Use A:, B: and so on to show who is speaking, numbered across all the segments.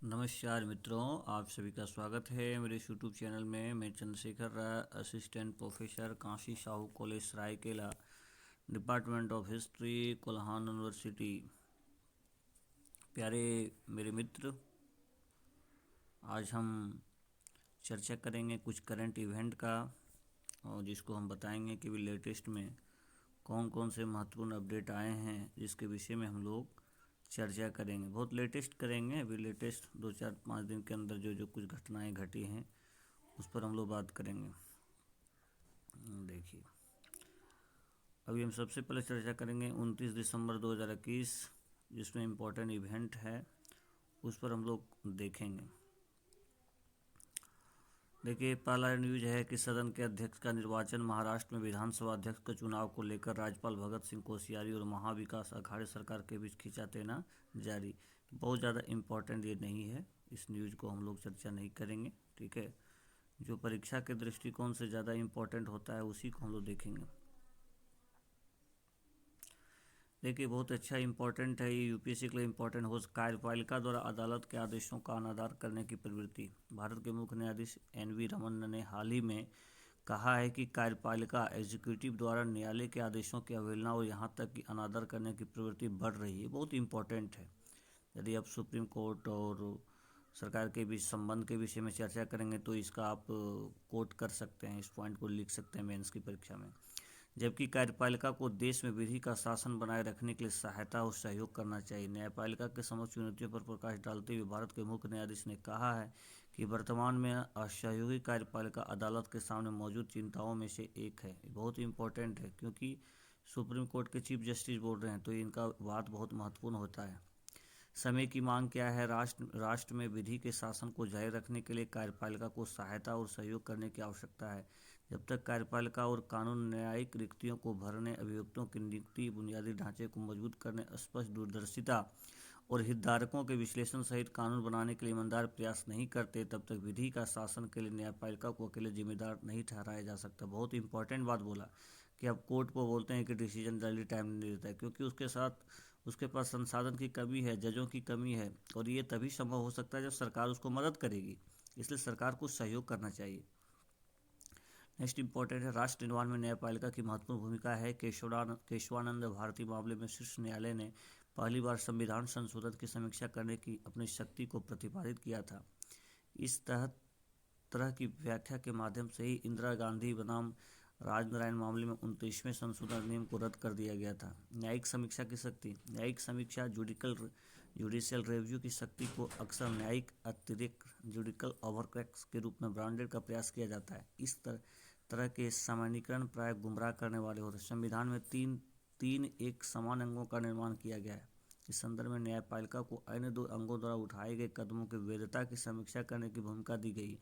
A: नमस्कार मित्रों, आप सभी का स्वागत है मेरे यूट्यूब चैनल में। मैं Chandrashekhar Rai, assistant professor, Kashi Sahu college Saraikela, department of history, Kolhan university. प्यारे मेरे मित्र, आज हम चर्चा करेंगे कुछ करंट इवेंट का, और जिसको हम बताएंगे कि भी लेटेस्ट में कौन कौन से महत्वपूर्ण अपडेट आए हैं, जिसके विषय में हम लोग चर्चा करेंगे। बहुत लेटेस्ट करेंगे, अभी लेटेस्ट 2-4-5 दिन के अंदर जो जो कुछ घटनाएं घटी हैं उस पर हम लोग बात करेंगे। देखिए, अभी हम सबसे पहले चर्चा करेंगे 29 दिसंबर 2021, जिसमें इम्पोर्टेंट इवेंट है उस पर हम लोग देखेंगे। देखिए, पहला न्यूज है कि सदन के अध्यक्ष का निर्वाचन, महाराष्ट्र में विधानसभा अध्यक्ष के चुनाव को लेकर राज्यपाल भगत सिंह कोश्यारी और महाविकास अघाड़ी सरकार के बीच खींचाताना जारी। बहुत ज़्यादा इम्पोर्टेंट ये नहीं है, इस न्यूज़ को हम लोग चर्चा नहीं करेंगे, ठीक है। जो परीक्षा के दृष्टिकोण से ज़्यादा इम्पोर्टेंट होता है उसी को हम लोग देखेंगे। देखिए, बहुत अच्छा इम्पोर्टेंट है, ये यूपीएससी के लिए इम्पोर्टेंट हो। कार्यपालिका द्वारा अदालत के आदेशों का अनादर करने की प्रवृत्ति। भारत के मुख्य न्यायाधीश एन.वी. रमन्ना ने हाल ही में कहा है कि कार्यपालिका एग्जीक्यूटिव द्वारा न्यायालय के आदेशों की अवहेलना और यहाँ तक कि अनादर करने की प्रवृत्ति बढ़ रही है। बहुत इम्पोर्टेंट है। यदि आप सुप्रीम कोर्ट और सरकार के बीच संबंध के विषय में चर्चा करेंगे तो इसका आप कोट कर सकते हैं, इस पॉइंट को लिख सकते हैं मेंस की परीक्षा में। जबकि कार्यपालिका को देश में विधि का शासन बनाए रखने के लिए सहायता और सहयोग करना चाहिए। न्यायपालिका के समक्ष चुनौतियों पर प्रकाश डालते हुए भारत के मुख्य न्यायाधीश ने कहा है कि वर्तमान में असहयोगी कार्यपालिका अदालत के सामने मौजूद चिंताओं में से एक है। बहुत इंपॉर्टेंट है, क्योंकि सुप्रीम कोर्ट के चीफ जस्टिस बोल रहे हैं तो इनका बात बहुत महत्वपूर्ण होता है। समय की मांग क्या है? राष्ट्र में विधि के शासन को जारी रखने के लिए कार्यपालिका को सहायता और सहयोग करने की आवश्यकता है। जब तक कार्यपालिका और कानून न्यायिक रिक्तियों को भरने, अभियुक्तों की नियुक्ति, बुनियादी ढांचे को मजबूत करने, स्पष्ट दूरदर्शिता और हितधारकों के विश्लेषण सहित कानून बनाने के लिए ईमानदार प्रयास नहीं करते, तब तक विधि का शासन के लिए न्यायपालिका को अकेले जिम्मेदार नहीं ठहराया जा सकता। बहुत इंपॉर्टेंट बात बोला कि अब कोर्ट को बोलते हैं कि डिसीजन जल्दी टाइम नहीं देता है, क्योंकि उसके पास संसाधन की कमी है, जजों की कमी है, और ये तभी संभव हो सकता है जब सरकार उसको मदद करेगी। इसलिए सरकार को सहयोग करना चाहिए। नेक्स्ट इंपॉर्टेंट है, राष्ट्र निर्माण में न्यायपालिका की महत्वपूर्ण भूमिका है। केशवानंद भारती मामले में शीर्ष न्यायालय ने पहली बार संविधान संशोधन की समीक्षा करने की अपनी शक्ति को प्रतिपादित किया था। इस तरह की व्याख्या के माध्यम से ही इंदिरा गांधी बनाम राजनारायण मामले में 29वें संशोधन अधिनियम को रद्द कर दिया गया था। न्यायिक समीक्षा की शक्ति। न्यायिक समीक्षा जुडिशियल रिव्यू की शक्ति को अक्सर न्यायिक अतिरिक्त जुडिकल ओवरक्रैक्स के रूप में ब्रांडेड का प्रयास किया जाता है। इस तरह के सामान्यीकरण प्राय गुमराह करने वाले होते हैं। संविधान में तीन एक समान अंगों का निर्माण किया गया है। इस संदर्भ में न्यायपालिका को अन्य 2 अंगों द्वारा उठाए गए कदमों की वैधता की समीक्षा करने की भूमिका दी गई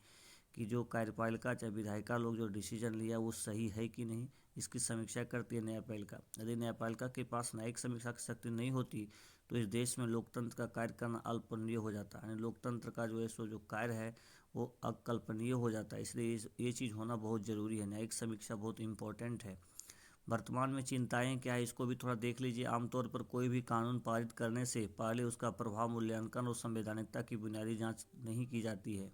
A: कि जो कार्यपालिका चाहे विधायिका लोग जो डिसीजन लिया वो सही है कि नहीं, इसकी समीक्षा करती है न्यायपालिका। यदि न्यायपालिका के पास न्यायिक समीक्षा की शक्ति नहीं होती तो इस देश में लोकतंत्र का कार्य करना अल्पनीय हो जाता है। यानी लोकतंत्र का जो है सो जो कार्य है वो अकल्पनीय हो जाता है। इसलिए ये चीज़ होना बहुत ज़रूरी है। न्यायिक समीक्षा बहुत इंपॉर्टेंट है। वर्तमान में चिंताएं क्या है, इसको भी थोड़ा देख लीजिए। आमतौर पर कोई भी कानून पारित करने से पहले उसका प्रभाव मूल्यांकन और संवैधानिकता की बुनियादी जांच नहीं की जाती है।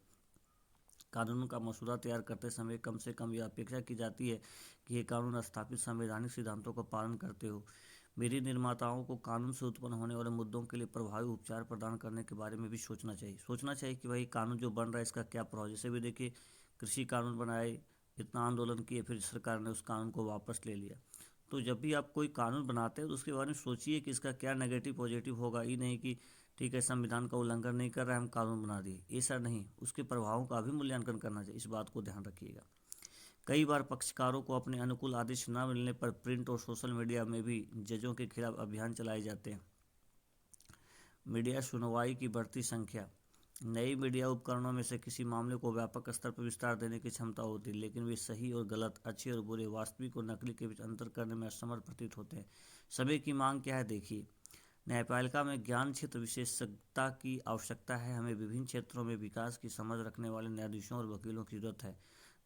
A: कानून का मसौदा तैयार करते समय कम से कम यह अपेक्षा की जाती है कि ये कानून स्थापित संवैधानिक सिद्धांतों का पालन करते हो। विधि निर्माताओं को कानून से उत्पन्न होने वाले मुद्दों के लिए प्रभावी उपचार प्रदान करने के बारे में भी सोचना चाहिए कि भाई कानून जो बन रहा है इसका क्या प्रभाव। जैसे भी देखिए, कृषि कानून बनाए, इतना आंदोलन किए, फिर सरकार ने उस कानून को वापस ले लिया। तो जब भी आप कोई कानून बनाते हैं तो उसके बारे में सोचिए कि इसका क्या नेगेटिव पॉजिटिव होगा। ये नहीं कि ठीक है संविधान का उल्लंघन नहीं कर रहा है, हम कानून बना दिए, ऐसा नहीं। उसके प्रभावों का भी मूल्यांकन करना चाहिए, इस बात को ध्यान रखिएगा। कई बार पक्षकारों को अपने अनुकूल आदेश न मिलने पर प्रिंट और सोशल मीडिया में भी जजों के खिलाफ अभियान चलाए जाते हैं। मीडिया सुनवाई की बढ़ती संख्या। नई मीडिया उपकरणों में से किसी मामले को व्यापक स्तर पर विस्तार देने की क्षमता होती है, लेकिन वे सही और गलत, अच्छे और बुरे, वास्तविक और नकली के बीच अंतर करने में असमर्थ प्रतीत होते हैं। समय की मांग क्या है? देखिए, न्यायपालिका में ज्ञान क्षेत्र विशेषज्ञता की आवश्यकता है। हमें विभिन्न क्षेत्रों में विकास की समझ रखने वाले न्यायाधीशों और वकीलों की जरूरत है।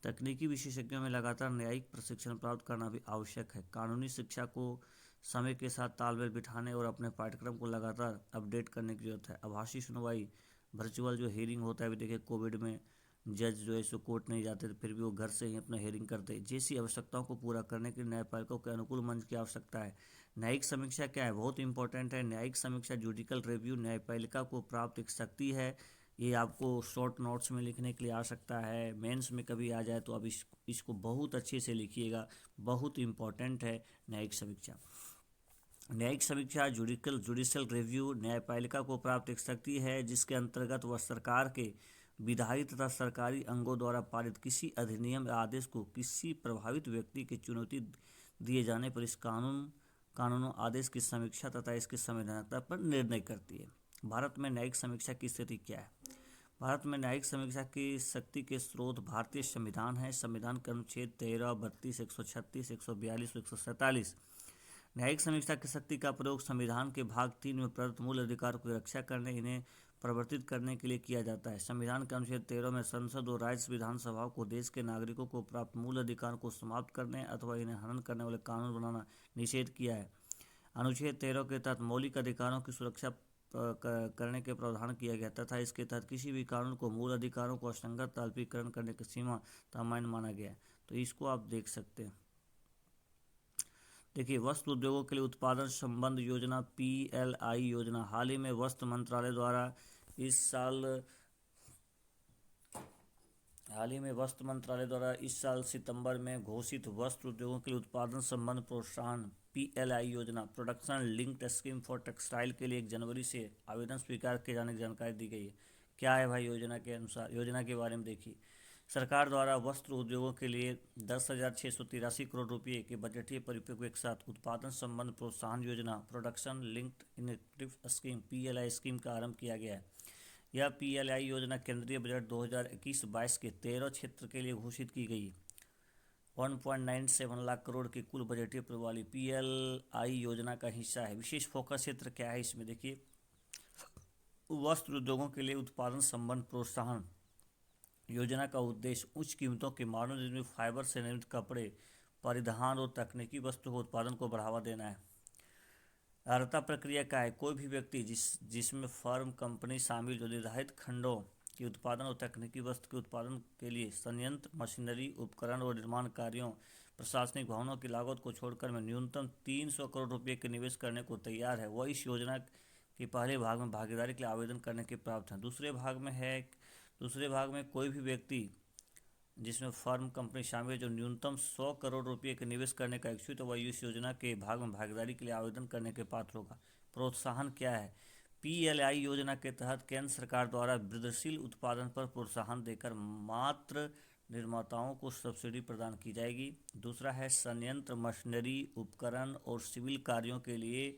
A: तकनीकी विशेषज्ञों में लगातार न्यायिक प्रशिक्षण प्राप्त करना भी आवश्यक है। कानूनी शिक्षा को समय के साथ तालमेल बिठाने और अपने पाठ्यक्रम को लगातार अपडेट करने की जरूरत है। आभासी सुनवाई। वर्चुअल जो हेयरिंग होता है, अभी देखिए कोविड में जज जो है सो कोर्ट नहीं जाते थे, फिर भी वो घर से ही अपना हेयरिंग करते हैं। जैसी आवश्यकताओं को पूरा करने के लिए न्यायपालिकाओं के अनुकूल मंच की आवश्यकता है। न्यायिक समीक्षा क्या है, बहुत इंपॉर्टेंट है। न्यायिक समीक्षा जुडिकल रिव्यू न्यायपालिका को प्राप्त एक शक्ति है। ये आपको शॉर्ट नोट्स में लिखने के लिए आ सकता है, मेंस में कभी आ जाए तो अब इसको बहुत अच्छे से लिखिएगा, बहुत इंपॉर्टेंट है न्यायिक समीक्षा। न्यायिक समीक्षा जुडिशियल रिव्यू न्यायपालिका को प्राप्त एक शक्ति है जिसके अंतर्गत वह सरकार के विधायी तथा सरकारी अंगों द्वारा पारित किसी अधिनियम या आदेश को किसी प्रभावित व्यक्ति की चुनौती दिए जाने पर इस कानूनों आदेश की समीक्षा तथा इसकी संवैधानिकता पर निर्णय करती है। भारत में न्यायिक समीक्षा की स्थिति क्या है? भारत में न्यायिक समीक्षा की शक्ति के स्रोत भारतीय संविधान है। संविधान के अनुच्छेद 13, 32, 136, 142 और 147। न्यायिक समीक्षा की शक्ति का प्रयोग संविधान के भाग 3 में प्रदत्त मूल अधिकार की रक्षा करने, इन्हें प्रवर्तित करने के लिए किया जाता है। संविधान के अनुच्छेद 13 में संसद और राज्य विधानसभाओं को देश के नागरिकों को प्राप्त मूल अधिकार को समाप्त करने अथवा इन्हें हनन करने वाले कानून बनाना निषेध किया है। अनुच्छेद 13 के तहत मौलिक अधिकारों की सुरक्षा करने के प्रावधान किया गया तथा इसके तहत किसी भी कानून को मूल अधिकारों को असंगत अल्पीकरण करने की सीमा अमान्य माना गया है। तो इसको आप देख सकते हैं। देखिए, वस्त्र उद्योगों के लिए उत्पादन संबंध योजना PLI योजना हाल ही में वस्त्र मंत्रालय द्वारा इस साल सितंबर में घोषित वस्त्र उद्योगों के लिए उत्पादन संबंध प्रोत्साहन PLI योजना production linked scheme for textile के लिए 1 जनवरी से आवेदन स्वीकार किए जाने की जानकारी दी गई है। क्या है भाई योजना के अनुसार? योजना के बारे में देखिए, सरकार द्वारा वस्त्र उद्योगों के लिए 10,683 करोड़ रुपये के बजटीय परिपक्व के साथ उत्पादन संबंध प्रोत्साहन योजना production linked initiative scheme PLI scheme का आरंभ किया गया है। यह PLI योजना केंद्रीय बजट 2021-22 के 13 क्षेत्र के लिए घोषित की गई। 1.97 लाख करोड़ की कुल बजटीय प्रभाव वाली PLI योजना का हिस्सा है। विशेष फोकस क्षेत्र क्या है इसमें देखिए, वस्त्र उद्योगों के लिए उत्पादन संबंध प्रोत्साहन योजना का उद्देश्य उच्च कीमतों के मानव निर्मित फाइबर से निर्मित कपड़े, परिधान और तकनीकी वस्तु उत्पादन को बढ़ावा देना है। अर्हता प्रक्रिया क्या है? कोई भी व्यक्ति जिसमें फर्म कंपनी शामिल जो निर्धारित खंडों के उत्पादन और तकनीकी वस्तु के उत्पादन के लिए संयंत्र, मशीनरी, उपकरण और निर्माण कार्यों, प्रशासनिक भवनों की लागत को छोड़कर में न्यूनतम 300 करोड़ रुपये के निवेश करने को तैयार है, वह इस योजना के पहले भाग में भागीदारी के लिए आवेदन करने के प्रावधान है। दूसरे भाग में कोई भी व्यक्ति जिसमें फर्म कंपनी शामिल है जो न्यूनतम 100 करोड़ रुपये के निवेश करने का इच्छुक है वह इस योजना के भाग में भागीदारी के लिए आवेदन करने के पात्र होगा। प्रोत्साहन क्या है? PLI योजना के तहत केंद्र सरकार द्वारा वृद्धिशील उत्पादन पर प्रोत्साहन देकर मात्र निर्माताओं को सब्सिडी प्रदान की जाएगी। दूसरा है संयंत्र, मशीनरी, उपकरण और सिविल कार्यों के लिए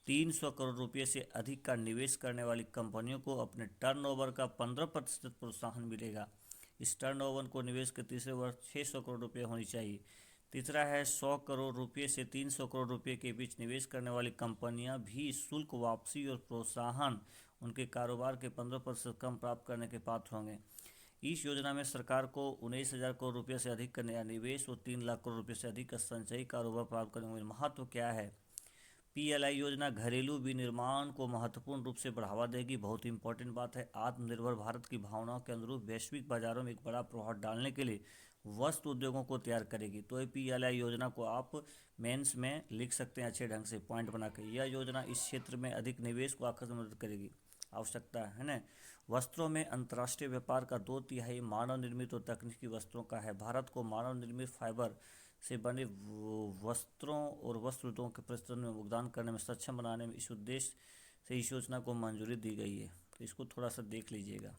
A: 300 करोड़ रुपये से अधिक का निवेश करने वाली कंपनियों को अपने टर्नओवर का 15% प्रोत्साहन मिलेगा। इस टर्नओवर को निवेश के तीसरे वर्ष 600 करोड़ रुपये होनी चाहिए। तीसरा है 100 करोड़ रुपये से 300 करोड़ रुपये के बीच निवेश करने वाली कंपनियां भी शुल्क वापसी और प्रोत्साहन उनके कारोबार के 15% कम प्राप्त करने के पात्र होंगे। इस योजना में सरकार को 19,000 करोड़ रुपये से अधिक का नया निवेश और 3 लाख करोड़ रुपये से अधिक का संचयी कारोबार प्राप्त करने होंगे। महत्व क्या है? PLI योजना घरेलू विनिर्माण को महत्वपूर्ण रूप से बढ़ावा देगी। बहुत इंपॉर्टेंट बात है। आत्मनिर्भर भारत की भावनाओं के अनुरूप वैश्विक बाजारों में एक बड़ा प्रभाव डालने के लिए वस्त्र उद्योगों को तैयार करेगी। तो ये PLI योजना को आप मेंस में लिख सकते हैं अच्छे ढंग से पॉइंट बना के। यह योजना इस क्षेत्र में अधिक निवेश को आकर्षण में मदद करेगी। आवश्यकता है ना, वस्त्रों में अंतर्राष्ट्रीय व्यापार का 2/3 मानव निर्मित और तकनीकी वस्त्रों का है। भारत को मानव निर्मित फाइबर से बने वस्त्रों और वस्त्र उद्योगों के प्रचलन में योगदान करने में सक्षम बनाने में इस उद्देश्य से इस योजना को मंजूरी दी गई है। तो इसको थोड़ा सा देख लीजिएगा।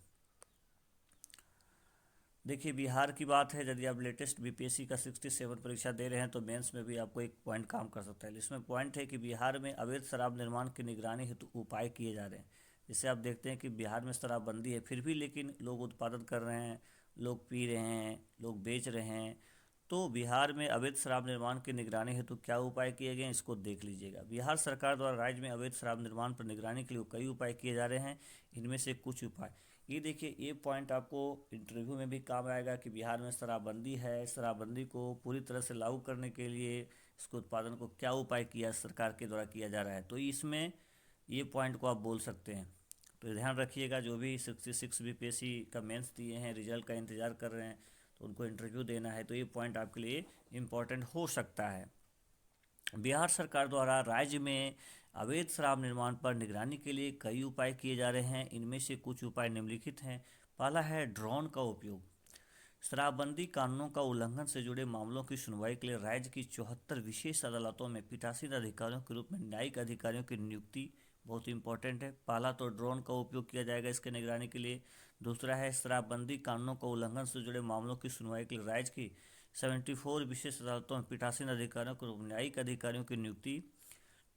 A: देखिए, बिहार की बात है। यदि आप लेटेस्ट BPSC का 67 परीक्षा दे रहे हैं तो मेंस में भी आपको एक पॉइंट काम कर सकता है। इसमें पॉइंट है कि बिहार में अवैध शराब निर्माण की निगरानी हेतु उपाय किए जा रहे हैं। जैसे आप देखते हैं कि बिहार में शराबबंदी है, फिर भी लेकिन लोग उत्पादन कर रहे हैं, लोग पी रहे हैं, लोग बेच रहे हैं। तो बिहार में अवैध शराब निर्माण की निगरानी हेतु क्या उपाय किए गए हैं, इसको देख लीजिएगा। बिहार सरकार द्वारा राज्य में अवैध शराब निर्माण पर निगरानी के लिए कई उपाय किए जा रहे हैं। इनमें से कुछ उपाय ये देखिए, ये पॉइंट आपको इंटरव्यू में भी काम आएगा कि बिहार में शराबबंदी है, शराबबंदी को पूरी तरह से लागू करने के लिए इसको उत्पादन को क्या उपाय किया सरकार के द्वारा किया जा रहा है। तो इसमें ये पॉइंट को आप बोल सकते हैं। तो ध्यान रखिएगा, जो भी 66 बीपीएससी का मेंस दिए हैं, रिजल्ट का इंतज़ार कर रहे हैं, तो उनको इंटरव्यू देना है, तो ये पॉइंट आपके लिए इम्पॉर्टेंट हो सकता है। बिहार सरकार द्वारा राज्य में अवैध शराब निर्माण पर निगरानी के लिए कई उपाय किए जा रहे हैं। इनमें से कुछ उपाय निम्नलिखित हैं। पहला है ड्रोन का उपयोग। शराबबंदी कानूनों का उल्लंघन से जुड़े मामलों की सुनवाई के लिए राज्य की 74 विशेष अदालतों में पीठासीन अधिकारियों के रूप में न्यायिक अधिकारियों की नियुक्ति बहुत इंपॉर्टेंट है। पहला तो ड्रोन का उपयोग किया जाएगा इसके निगरानी के लिए। दूसरा है शराबबंदी कानूनों का उल्लंघन से जुड़े मामलों की सुनवाई के लिए राज्य की 74 विशेष अदालतों में पीठासीन अधिकारियों के रूप में न्यायिक अधिकारियों की नियुक्ति।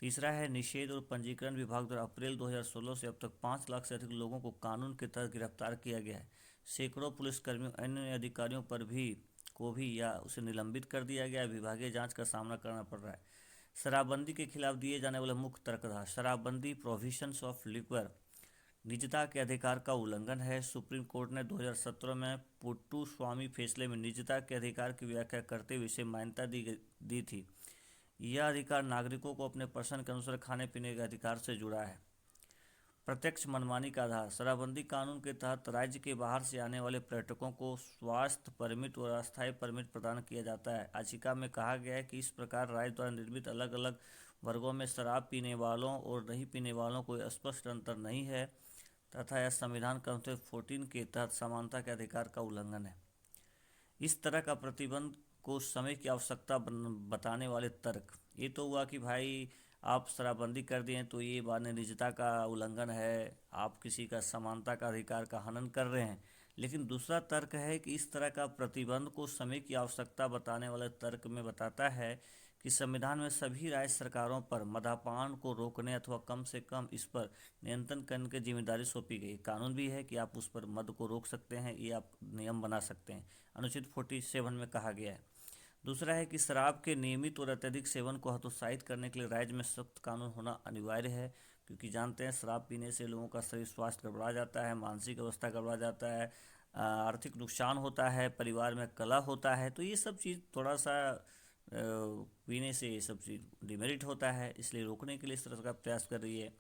A: तीसरा है निषेध और पंजीकरण विभाग द्वारा अप्रैल 2016 से अब तक 5 लाख से अधिक लोगों को कानून के तहत गिरफ्तार किया गया है। सैकड़ों पुलिसकर्मियों अन्य अधिकारियों पर भी या उसे निलंबित कर दिया गया है। विभागीय जांच का सामना करना पड़ रहा है। शराबबंदी के खिलाफ दिए जाने वाले मुख्य तर्क था शराबबंदी प्रोविजंस ऑफ लिक्वर निजता के अधिकार का उल्लंघन है। सुप्रीम कोर्ट ने 2017 में पुट्टू स्वामी फैसले में निजता के अधिकार की व्याख्या करते हुए इसे मान्यता दी थी। यह अधिकार नागरिकों को अपने पसंद के अनुसार खाने पीने के अधिकार से जुड़ा है। प्रत्यक्ष मनमानी का आधार। शराबबंदी कानून के तहत राज्य के बाहर से आने वाले पर्यटकों को स्वास्थ्य परमिट और अस्थायी परमिट प्रदान किया जाता है। याचिका में कहा गया है कि इस प्रकार राज्य द्वारा निर्मित अलग अलग वर्गों में शराब पीने वालों और नहीं पीने वालों को स्पष्ट अंतर नहीं है तथा यह संविधान का अनुच्छेद 14 के तहत समानता के अधिकार का उल्लंघन है। इस तरह का प्रतिबंध को समय की आवश्यकता बताने वाले तर्क। ये तो हुआ कि भाई आप शराबबंदी कर दिए तो ये मानव निजता का उल्लंघन है, आप किसी का समानता का अधिकार का हनन कर रहे हैं। लेकिन दूसरा तर्क है कि इस तरह का प्रतिबंध को समय की आवश्यकता बताने वाले तर्क में बताता है कि संविधान में सभी राज्य सरकारों पर मद्यपान को रोकने अथवा कम से कम इस पर नियंत्रण करने की जिम्मेदारी सौंपी गई। कानून भी है कि आप उस पर मद को रोक सकते हैं, ये आप नियम बना सकते हैं, अनुच्छेद 47 में कहा गया है। दूसरा है कि शराब के नियमित और अत्यधिक सेवन को हतोत्साहित करने के लिए राज्य में सख्त कानून होना अनिवार्य है, क्योंकि जानते हैं शराब पीने से लोगों का शरीर स्वास्थ्य गड़बड़ा जाता है, मानसिक अवस्था गड़बड़ा जाता है, आर्थिक नुकसान होता है, परिवार में कलह होता है। तो ये सब चीज़ थोड़ा सा पीने से ये सब चीज़ डिमेरिट होता है, इसलिए रोकने के लिए इस तरह का प्रयास कर रही है।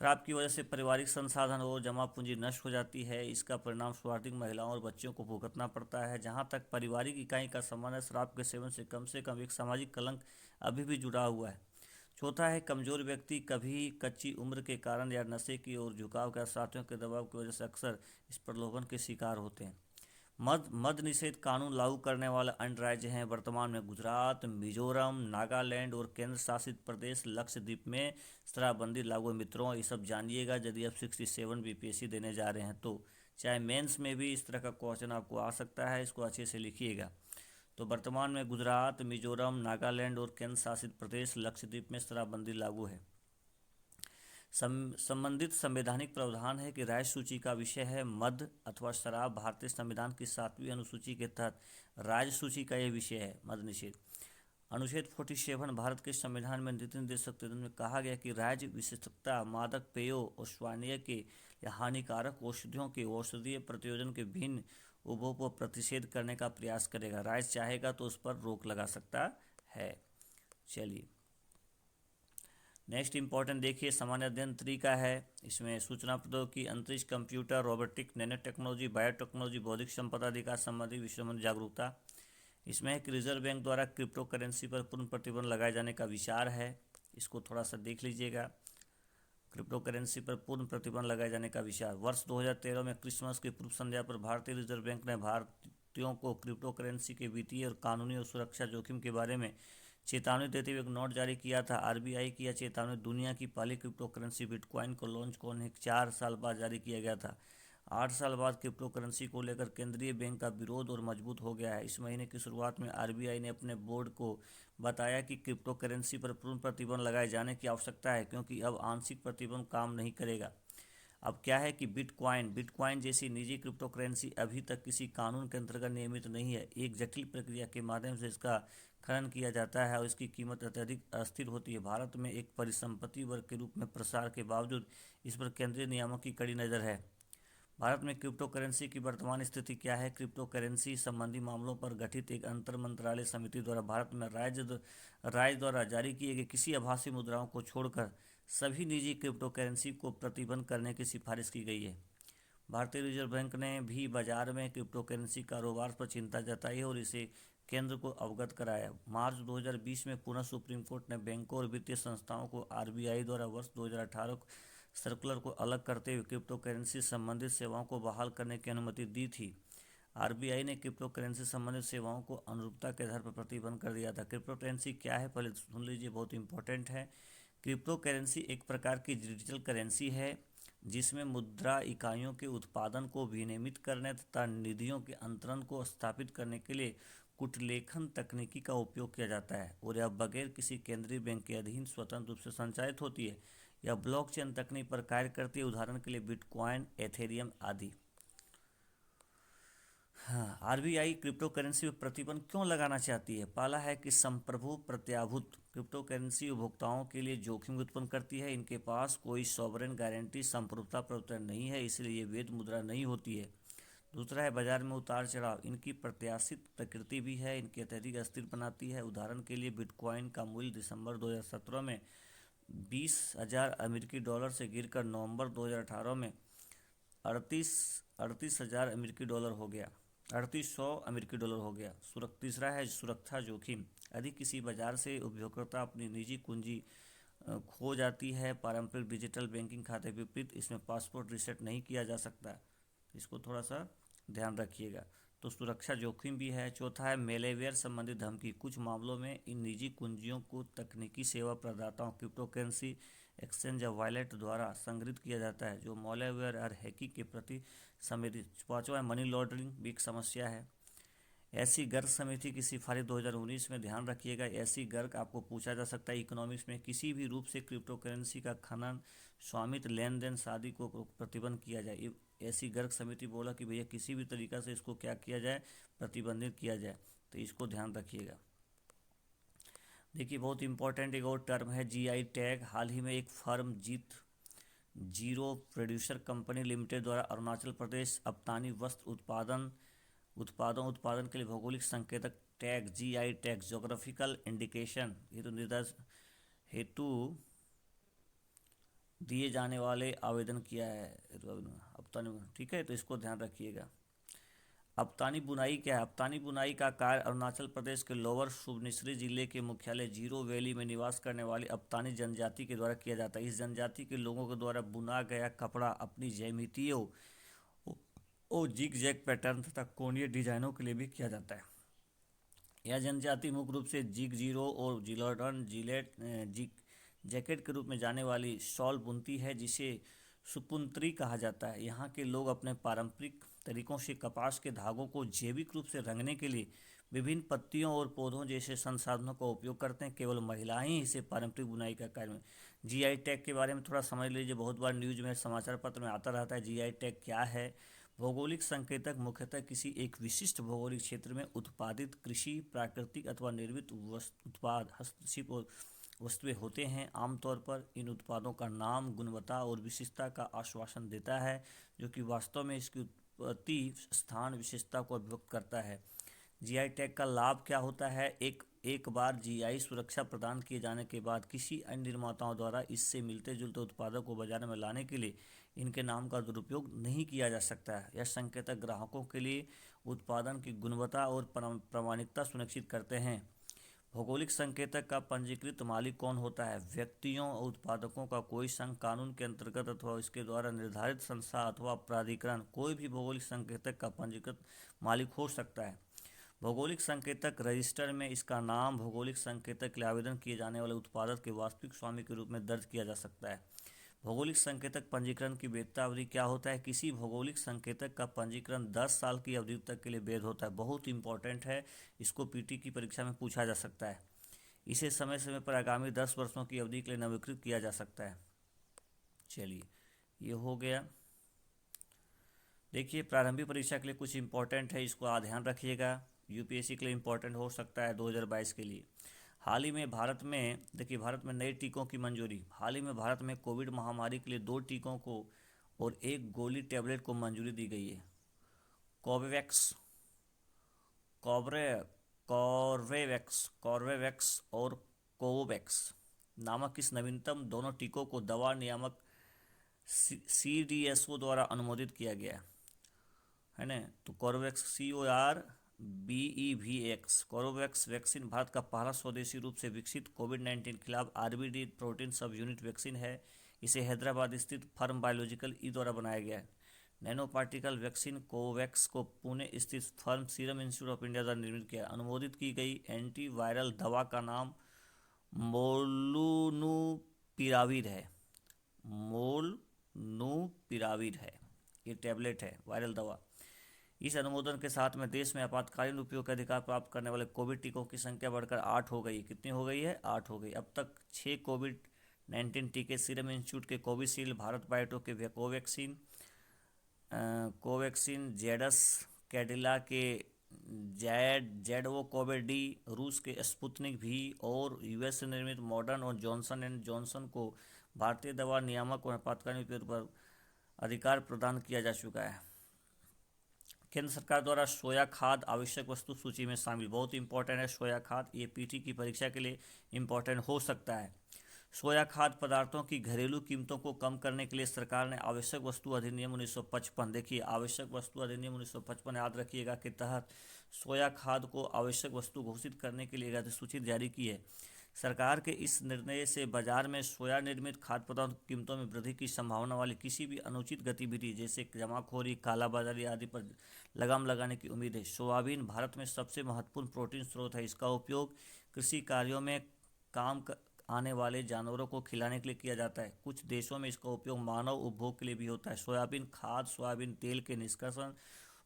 A: शराब की वजह से पारिवारिक संसाधन और जमा पूंजी नष्ट हो जाती है। इसका परिणाम स्वार्थिक महिलाओं और बच्चों को भुगतना पड़ता है। जहां तक पारिवारिक इकाई का संबंध है, शराब के सेवन से कम एक सामाजिक कलंक अभी भी जुड़ा हुआ है। चौथा है कमज़ोर व्यक्ति कभी कच्ची उम्र के कारण या नशे की ओर झुकाव का साथियों के दबाव की वजह से अक्सर इस प्रलोभन के शिकार होते हैं। मद निषेध कानून लागू करने वाले अन्य राज्य हैं वर्तमान में गुजरात, मिजोरम, नागालैंड और केंद्र शासित प्रदेश लक्षद्वीप में शराबबंदी लागू है। मित्रों, ये सब जानिएगा यदि आप 67 बीपीएससी देने जा रहे हैं तो। चाहे मेंस में भी इस तरह का क्वेश्चन आपको आ सकता है, इसको अच्छे से लिखिएगा। तो वर्तमान में गुजरात, मिजोरम, नागालैंड और केंद्र शासित प्रदेश लक्षद्वीप में शराबबंदी लागू है। संबंधित संवैधानिक प्रावधान है कि राज्य सूची का विषय है मद अथवा शराब। भारतीय संविधान की 7वीं अनुसूची के तहत राज्य सूची का यह विषय है मद निषेध। अनुच्छेद 47 भारत के संविधान में नीति निर्देशक तत्व में कहा गया कि राज्य विशेषता मादक पेयों और स्वास्थ्य के या हानिकारक औषधियों के औषधीय प्रयोजन के भिन्न उपभोग पर प्रतिषेध करने का प्रयास करेगा। राज्य चाहेगा तो उस पर रोक लगा सकता है। चलिए नेक्स्ट इंपॉर्टेंट देखिए, सामान्य अध्ययन तरीका है। इसमें सूचना प्रौद्योगिकी, अंतरिक्ष, computer, robotic, nano technology, biotechnology, बौद्धिक संपदा अधिकार संबंधी विषयों में जागरूकता। इसमें है कि रिजर्व बैंक द्वारा क्रिप्टो करेंसी पर पूर्ण प्रतिबंध लगाए जाने का विचार है, इसको थोड़ा सा देख लीजिएगा। क्रिप्टो करेंसी पर पूर्ण प्रतिबंध लगाए जाने का विचार। वर्ष 2013 में क्रिसमस की पूर्व संध्या पर भारतीय रिजर्व बैंक ने भारतीयों को क्रिप्टो करेंसी के वित्तीय और कानूनी और सुरक्षा जोखिम के बारे में चेतावनी देते हुए एक नोट जारी किया था। आरबीआई की यह चेतावनी दुनिया की पहली क्रिप्टो करेंसी बिटकॉइन को लॉन्च होने के 4 साल बाद जारी किया गया था। 8 साल बाद क्रिप्टो करेंसी को लेकर केंद्रीय बैंक का विरोध और मजबूत हो गया है। इस महीने की शुरुआत में आरबीआई ने अपने बोर्ड को बताया कि क्रिप्टो करेंसी पर पूर्ण प्रतिबंध लगाए जाने की आवश्यकता है, क्योंकि अब आंशिक प्रतिबंध काम नहीं करेगा। अब क्या है कि बिटकॉइन जैसी निजी क्रिप्टो करेंसी अभी तक किसी कानून के अंतर्गत नियमित नहीं है। एक जटिल प्रक्रिया के माध्यम से इसका खनन किया जाता है और इसकी कीमत अत्यधिक अस्थिर होती है। भारत में एक परिसंपत्ति वर्ग के रूप में प्रसार के बावजूद इस पर केंद्रीय नियामक की कड़ी नज़र है। भारत में क्रिप्टो करेंसी की वर्तमान स्थिति क्या है? क्रिप्टो करेंसी संबंधी मामलों पर गठित एक अंतर मंत्रालय समिति द्वारा भारत में राज्य द्वारा जारी किए गए किसी आभासी मुद्राओं को छोड़कर सभी निजी क्रिप्टो करेंसी को प्रतिबंध करने की सिफारिश की गई है। भारतीय रिजर्व बैंक ने भी बाजार में क्रिप्टो करेंसी कारोबार पर चिंता जताई है और इसे केंद्र को अवगत कराया। मार्च 2020 में पुनः सुप्रीम कोर्ट ने बैंकों और वित्तीय संस्थाओं को आरबीआई द्वारा वर्ष 2018 सर्कुलर को अलग करते हुए क्रिप्टो करेंसी संबंधित सेवाओं को बहाल करने की अनुमति दी थी। आरबीआई ने क्रिप्टो करेंसी संबंधित सेवाओं को अनुरूपता के आधार पर प्रतिबंध कर दिया था। क्रिप्टो करेंसी क्या है, पहले सुन लीजिए, बहुत इंपॉर्टेंट है। क्रिप्टो करेंसी एक प्रकार की डिजिटल करेंसी है जिसमें मुद्रा इकाइयों के उत्पादन को विनियमित करने तथा निधियों के अंतरण को स्थापित करने के लिए कूटलेखन तकनीकी का उपयोग किया जाता है और यह बगैर किसी केंद्रीय बैंक के अधीन स्वतंत्र रूप से संचालित होती है। यह ब्लॉकचेन तकनीक पर कार्य करती है, उदाहरण के लिए बिटकॉइन, एथेरियम आदि। हाँ, आरबीआई क्रिप्टो करेंसी पर प्रतिबंध क्यों लगाना चाहती है? पहला है कि संप्रभु प्रत्याभूत क्रिप्टो करेंसी उपभोक्ताओं के लिए जोखिम उत्पन्न करती है। इनके पास कोई सॉवरेन गारंटी संप्रभुता प्रवर्तन नहीं है, इसलिए ये वैध मुद्रा नहीं होती है। दूसरा है बाजार में उतार चढ़ाव। इनकी प्रत्याशित प्रकृति भी है, इनकी अत्यधिक अस्थिर बनाती है। उदाहरण के लिए बिटकॉइन का मूल्य दिसंबर 2017 में 20,000 अमेरिकी डॉलर से गिरकर नवंबर 2018 में 38,000 अमेरिकी डॉलर हो गया 3800 अमेरिकी डॉलर हो गया। तीसरा है सुरक्षा जोखिम। यदि किसी बाजार से उपयोगकर्ता अपनी निजी कुंजी खो जाती है, पारंपरिक डिजिटल बैंकिंग खाते विपरीत इसमें पासवर्ड रीसेट नहीं किया जा सकता, इसको थोड़ा सा ध्यान रखिएगा। तो सुरक्षा जोखिम भी है। चौथा है मेलेवेयर संबंधित धमकी। कुछ मामलों में इन निजी कुंजियों को तकनीकी सेवा प्रदाताओं, क्रिप्टो करेंसी एक्सचेंज या वॉलेट द्वारा संग्रहित किया जाता है जो मेलेवेयर और हैकिंग के प्रति संवेदनशील। पांचवा है मनी लॉन्ड्रिंग भी एक समस्या है। ऐसी गर्ग समिति की सिफारिश 2019 में ध्यान रखिएगा। ऐसी गर्ग आपको पूछा जा सकता है इकोनॉमिक्स में किसी भी रूप से क्रिप्टो करेंसी का खनन, स्वामित्व, लेन देन शादी को प्रतिबंध किया जाए। ऐसी गर्ग समिति बोला कि भैया किसी भी तरीका से इसको क्या किया जाए, प्रतिबंधित किया जाए, तो इसको ध्यान रखिएगा। देखिए बहुत इंपॉर्टेंट एक और टर्म है जीआई टैग। हाल ही में एक फर्म जीत जीरो प्रोड्यूसर कंपनी लिमिटेड द्वारा अरुणाचल प्रदेश अब्तानी वस्त्र उत्पादन के लिए भौगोलिक संकेतक tag GI tag geographical indication हेतु निर्देश हेतु दिए जाने वाले आवेदन किया है अब्तानी। ठीक है, तो इसको ध्यान रखिएगा। अब्तानी बुनाई क्या है? अब्तानी बुनाई का कार्य अरुणाचल प्रदेश के लोअर सुबनसिरी जिले के मुख्यालय जीरो वैली में निवास करने वाली अब्तानी जनजाति के द्वारा किया जाता है। इस जनजाति के लोगों के द्वारा बुना गया कपड़ा अपनी ज्यामितियों और जिग जैग पैटर्न तथा कोणीय डिजाइनों के लिए भी किया जाता है। यह जनजाति मुख्य रूप से जिग जीरो और जिलोडन जैकेट के रूप में जाने वाली शॉल बुनती है जिसे सुपुंत्री कहा जाता है। यहाँ के लोग अपने पारंपरिक तरीकों से कपास के धागों को जैविक रूप से रंगने के लिए विभिन्न पत्तियों और पौधों जैसे संसाधनों का उपयोग करते हैं। केवल महिलाएं ही इसे पारंपरिक बुनाई का कार्य में। जीआई टैग के बारे में थोड़ा समझ लीजिए, बहुत बार न्यूज में, समाचार पत्र में आता रहता है। जीआई टैग क्या है? भौगोलिक संकेतक मुख्यतः किसी एक विशिष्ट भौगोलिक क्षेत्र में उत्पादित कृषि, प्राकृतिक अथवा निर्मित उत्पाद, हस्तशिल्प और वस्तुएं होते हैं। आमतौर पर इन उत्पादों का नाम गुणवत्ता और विशिष्टता का आश्वासन देता है जो कि वास्तव में इसकी उत्पत्ति स्थान विशेषता को अभिव्यक्त करता है। जीआई टैग का लाभ क्या होता है? एक बार जीआई सुरक्षा प्रदान किए जाने के बाद किसी अन्य निर्माताओं द्वारा इससे मिलते जुलते उत्पादों को बाजार में लाने के लिए इनके नाम का दुरुपयोग नहीं किया जा सकता है। यह संकेतक ग्राहकों के लिए उत्पादन की गुणवत्ता और प्रामाणिकता सुनिश्चित करते हैं। भौगोलिक संकेतक का पंजीकृत मालिक कौन होता है? व्यक्तियों और उत्पादकों का कोई संघ, कानून के अंतर्गत अथवा इसके द्वारा निर्धारित संस्था अथवा प्राधिकरण कोई भी भौगोलिक संकेतक का पंजीकृत मालिक हो सकता है। भौगोलिक संकेतक रजिस्टर में इसका नाम भौगोलिक संकेतक के लिए आवेदन किए जाने वाले उत्पादक के वास्तविक स्वामी के रूप में दर्ज किया जा सकता है। भौगोलिक संकेतक पंजीकरण की वैधता अवधि क्या होता है? किसी भौगोलिक संकेतक का पंजीकरण 10 साल की अवधि तक के लिए वैध होता है। बहुत इंपॉर्टेंट है, इसको पीटी की परीक्षा में पूछा जा सकता है। इसे समय समय पर आगामी 10 वर्षों की अवधि के लिए नवीकृत किया जा सकता है। चलिए, ये हो गया। देखिए प्रारंभिक परीक्षा के लिए कुछ इंपॉर्टेंट है, इसको ध्यान रखिएगा। यूपीएससी के लिए इंपॉर्टेंट हो सकता है 2022 के लिए। हाल ही में भारत में, देखिए भारत में नए टीकों की मंजूरी। हाल ही में भारत में कोविड महामारी के लिए 2 टीकों को और 1 गोली टैबलेट को मंजूरी दी गई है। कॉर्बेवैक्स और कोवोवैक्स। नामक इस नवीनतम दोनों टीकों को दवा नियामक CDSO द्वारा अनुमोदित किया गया है ना। तो कोरोवैक्स CORBEVX कोरोवैक्स वैक्सीन भारत का पहला स्वदेशी रूप से विकसित कोविड-19 के खिलाफ RBD प्रोटीन सब यूनिट वैक्सीन है। इसे हैदराबाद स्थित फर्म बायोलॉजिकल ई द्वारा बनाया गया है। नैनो पार्टिकल वैक्सीन कोवैक्स को पुणे स्थित firm serum institute of India द्वारा निर्मित किया। अनुमोदित की गई एंटीवायरल दवा का नाम मोलनूपिराविर है। मोलनूपिराविर है, ये टैबलेट है, वायरल दवा। इस अनुमोदन के साथ में देश में आपातकालीन उपयोग का अधिकार प्राप्त करने वाले कोविड टीकों की संख्या बढ़कर 8 हो गई। कितनी हो गई है? 8 हो गई। अब तक 6 कोविड-19 टीके सीरम इंस्टीट्यूट के कोविशील्ड, भारत बायोटेक के कोवैक्सीन, जेडस कैडिला के जेडवोकोविड, रूस के स्पुतनिक भी और यूएस से निर्मित मॉडर्न और जॉनसन एंड जॉनसन को भारतीय दवा नियामक और आपातकालीन उपयोग पर अधिकार प्रदान किया जा चुका है। केंद्र सरकार द्वारा सोया खाद आवश्यक वस्तु सूची में शामिल। बहुत इंपॉर्टेंट है सोया खाद, ये पीटी की परीक्षा के लिए इंपॉर्टेंट हो सकता है। सोया खाद्य पदार्थों की घरेलू कीमतों को कम करने के लिए सरकार ने आवश्यक वस्तु अधिनियम 1955, देखिए आवश्यक वस्तु अधिनियम 1955 याद रखिएगा, के तहत सोया खाद्य को आवश्यक वस्तु घोषित करने के लिए एक अधिसूचना जारी की है। सरकार के इस निर्णय से बाजार में सोया निर्मित खाद्य पदार्थों की कीमतों में वृद्धि की संभावना वाली किसी भी अनुचित गतिविधि जैसे जमाखोरी, कालाबाजारी आदि पर लगाम लगाने की उम्मीद है। सोयाबीन भारत में सबसे महत्वपूर्ण प्रोटीन स्रोत है। इसका उपयोग कृषि कार्यों में काम आने वाले जानवरों को खिलाने के लिए किया जाता है। कुछ देशों में इसका उपयोग मानव उपभोग के लिए भी होता है। सोयाबीन खाद्य सोयाबीन तेल के निष्कर्षण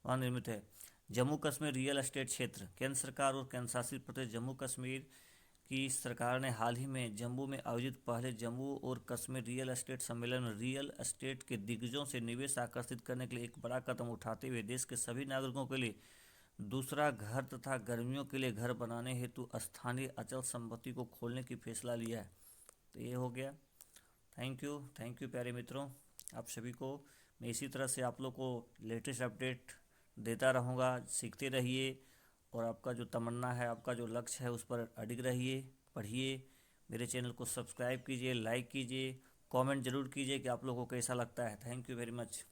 A: वहाँ निर्मित है। जम्मू कश्मीर रियल एस्टेट क्षेत्र। केंद्र सरकार और केंद्र शासित प्रदेश जम्मू कश्मीर की सरकार ने हाल ही में जम्मू में आयोजित पहले जम्मू और कश्मीर रियल एस्टेट सम्मेलन में रियल एस्टेट के दिग्गजों से निवेश आकर्षित करने के लिए एक बड़ा कदम उठाते हुए देश के सभी नागरिकों के लिए दूसरा घर तथा गर्मियों के लिए घर बनाने हेतु स्थानीय अचल संपत्ति को खोलने की फैसला लिया है। तो ये हो गया। थैंक यू प्यारे मित्रों, आप सभी को मैं इसी तरह से आप लोग को लेटेस्ट अपडेट देता रहूँगा। सीखते रहिए और आपका जो तमन्ना है, आपका जो लक्ष्य है, उस पर अडिग रहिए, पढ़िए। मेरे चैनल को सब्सक्राइब कीजिए, लाइक कीजिए, कमेंट ज़रूर कीजिए कि आप लोगों को कैसा लगता है। Thank you very much.